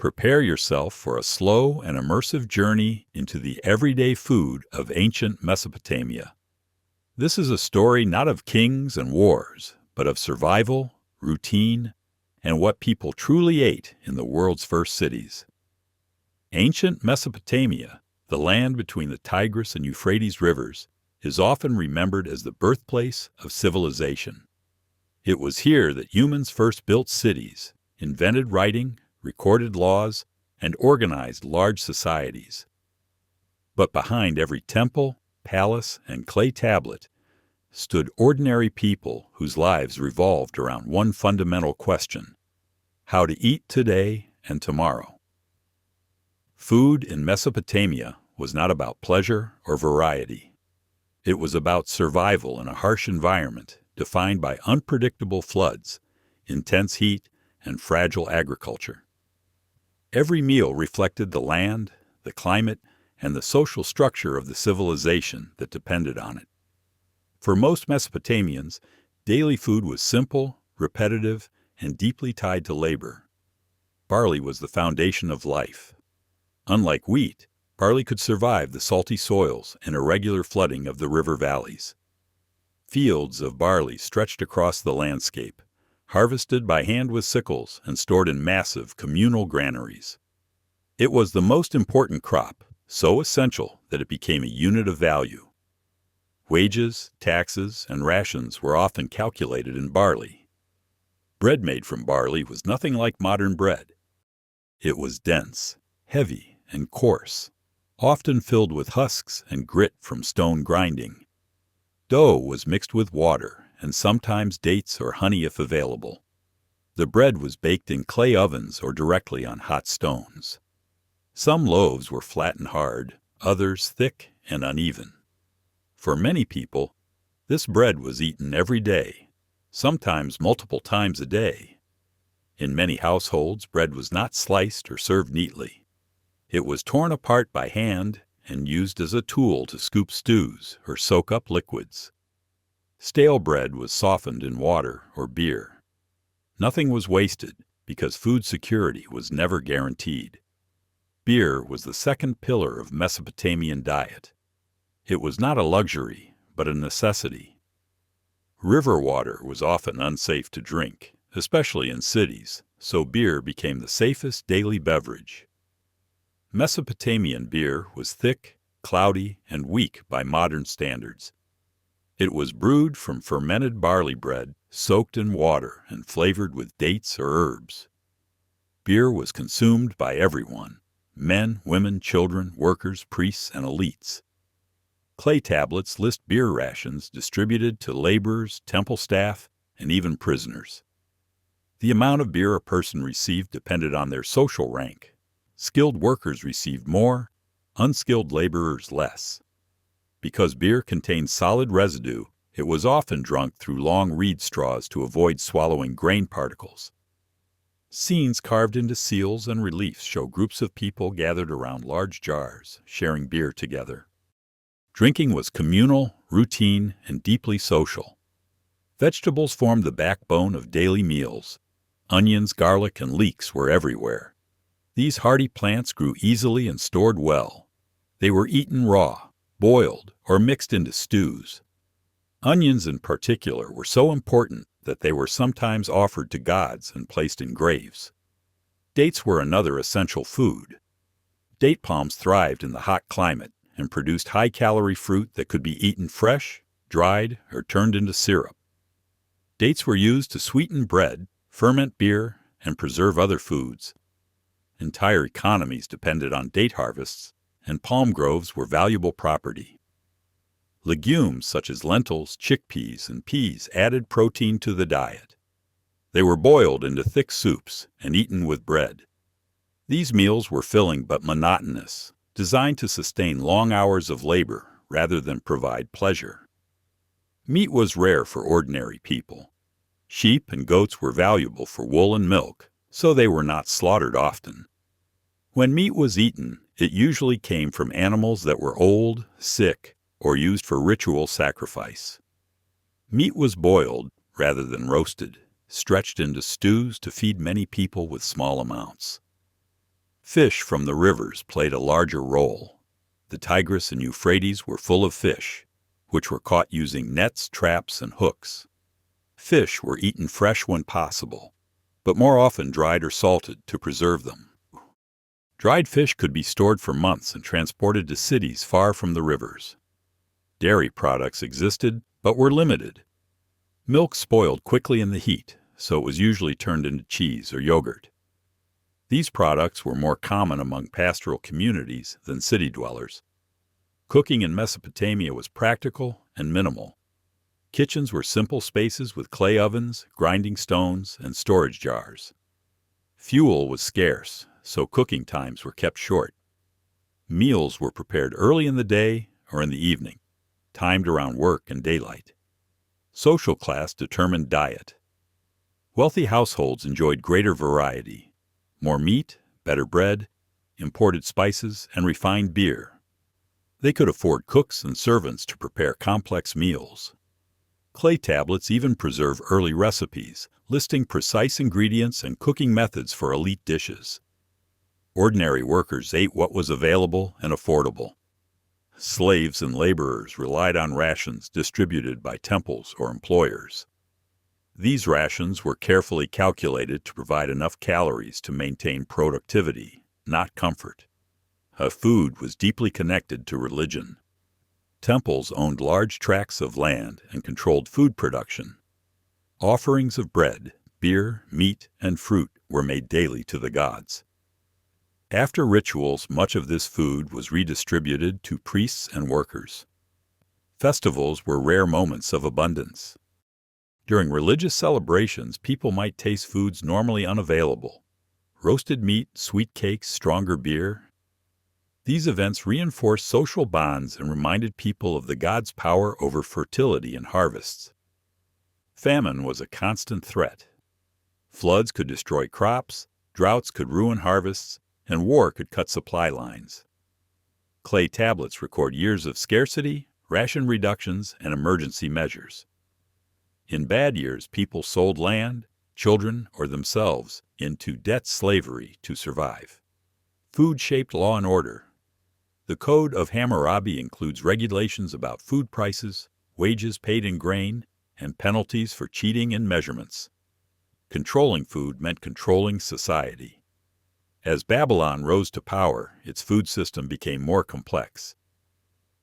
Prepare yourself for a slow and immersive journey into the everyday food of ancient Mesopotamia. This is a story not of kings and wars, but of survival, routine, and what people truly ate in the world's first cities. Ancient Mesopotamia, the land between the Tigris and Euphrates rivers, is often remembered as the birthplace of civilization. It was here that humans first built cities, invented writing, recorded laws, and organized large societies. But behind every temple, palace, and clay tablet stood ordinary people whose lives revolved around one fundamental question: how to eat today and tomorrow. Food in Mesopotamia was not about pleasure or variety. It was about survival in a harsh environment defined by unpredictable floods, intense heat, and fragile agriculture. Every meal reflected the land, the climate, and the social structure of the civilization that depended on it. For most Mesopotamians, daily food was simple, repetitive, and deeply tied to labor. Barley was the foundation of life. Unlike wheat, barley could survive the salty soils and irregular flooding of the river valleys. Fields of barley stretched across the landscape, harvested by hand with sickles and stored in massive communal granaries. It was the most important crop, so essential that it became a unit of value. Wages, taxes, and rations were often calculated in barley. Bread made from barley was nothing like modern bread. It was dense, heavy, and coarse, often filled with husks and grit from stone grinding. Dough was mixed with water, and sometimes dates or honey if available. The bread was baked in clay ovens or directly on hot stones. Some loaves were flat and hard, others thick and uneven. For many people, this bread was eaten every day, sometimes multiple times a day. In many households, bread was not sliced or served neatly. It was torn apart by hand and used as a tool to scoop stews or soak up liquids. Stale bread was softened in water or beer. Nothing was wasted because food security was never guaranteed. Beer was the second pillar of Mesopotamian diet. It was not a luxury, but a necessity. River water was often unsafe to drink, especially in cities, so beer became the safest daily beverage. Mesopotamian beer was thick, cloudy, and weak by modern standards. It was brewed from fermented barley bread, soaked in water and flavored with dates or herbs. Beer was consumed by everyone: men, women, children, workers, priests, and elites. Clay tablets list beer rations distributed to laborers, temple staff, and even prisoners. The amount of beer a person received depended on their social rank. Skilled workers received more, unskilled laborers less. Because beer contained solid residue, it was often drunk through long reed straws to avoid swallowing grain particles. Scenes carved into seals and reliefs show groups of people gathered around large jars, sharing beer together. Drinking was communal, routine, and deeply social. Vegetables formed the backbone of daily meals. Onions, garlic, and leeks were everywhere. These hardy plants grew easily and stored well. They were eaten raw, boiled, or mixed into stews. Onions in particular were so important that they were sometimes offered to gods and placed in graves. Dates were another essential food. Date palms thrived in the hot climate and produced high-calorie fruit that could be eaten fresh, dried, or turned into syrup. Dates were used to sweeten bread, ferment beer, and preserve other foods. Entire economies depended on date harvests, and palm groves were valuable property. Legumes such as lentils, chickpeas, and peas added protein to the diet. They were boiled into thick soups and eaten with bread. These meals were filling but monotonous, designed to sustain long hours of labor rather than provide pleasure. Meat was rare for ordinary people. Sheep and goats were valuable for wool and milk, so they were not slaughtered often. When meat was eaten, it usually came from animals that were old, sick, or used for ritual sacrifice. Meat was boiled rather than roasted, stretched into stews to feed many people with small amounts. Fish from the rivers played a larger role. The Tigris and Euphrates were full of fish, which were caught using nets, traps, and hooks. Fish were eaten fresh when possible, but more often dried or salted to preserve them. Dried fish could be stored for months and transported to cities far from the rivers. Dairy products existed, but were limited. Milk spoiled quickly in the heat, so it was usually turned into cheese or yogurt. These products were more common among pastoral communities than city dwellers. Cooking in Mesopotamia was practical and minimal. Kitchens were simple spaces with clay ovens, grinding stones, and storage jars. Fuel was scarce, so cooking times were kept short. Meals were prepared early in the day or in the evening, timed around work and daylight. Social class determined diet. Wealthy households enjoyed greater variety, more meat, better bread, imported spices, and refined beer. They could afford cooks and servants to prepare complex meals. Clay tablets even preserve early recipes, listing precise ingredients and cooking methods for elite dishes. Ordinary workers ate what was available and affordable. Slaves and laborers relied on rations distributed by temples or employers. These rations were carefully calculated to provide enough calories to maintain productivity, not comfort. Food was deeply connected to religion. Temples owned large tracts of land and controlled food production. Offerings of bread, beer, meat, and fruit were made daily to the gods. After rituals, much of this food was redistributed to priests and workers. Festivals were rare moments of abundance. During religious celebrations, people might taste foods normally unavailable: roasted meat, sweet cakes, stronger beer. These events reinforced social bonds and reminded people of the gods' power over fertility and harvests. Famine was a constant threat. Floods could destroy crops, droughts could ruin harvests, and war could cut supply lines. Clay tablets record years of scarcity, ration reductions, and emergency measures. In bad years, people sold land, children, or themselves into debt slavery to survive. Food shaped law and order. The Code of Hammurabi includes regulations about food prices, wages paid in grain, and penalties for cheating in measurements. Controlling food meant controlling society. As Babylon rose to power, its food system became more complex.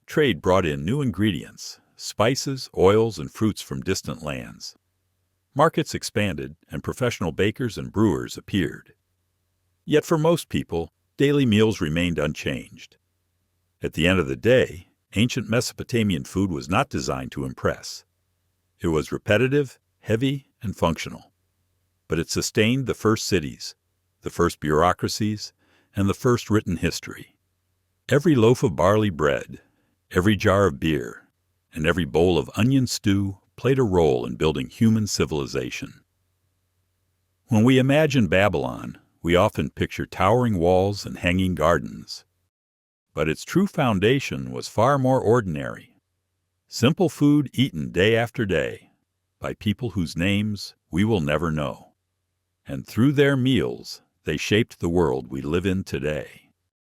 Trade brought in new ingredients: spices, oils, and fruits from distant lands. Markets expanded, and professional bakers and brewers appeared. Yet for most people, daily meals remained unchanged. At the end of the day, ancient Mesopotamian food was not designed to impress. It was repetitive, heavy, and functional. But it sustained the first cities, the first bureaucracies, and the first written history. Every loaf of barley bread, every jar of beer, and every bowl of onion stew played a role in building human civilization. When we imagine Babylon, we often picture towering walls and hanging gardens. But its true foundation was far more ordinary. Simple food eaten day after day by people whose names we will never know. And through their meals, they shaped the world we live in today.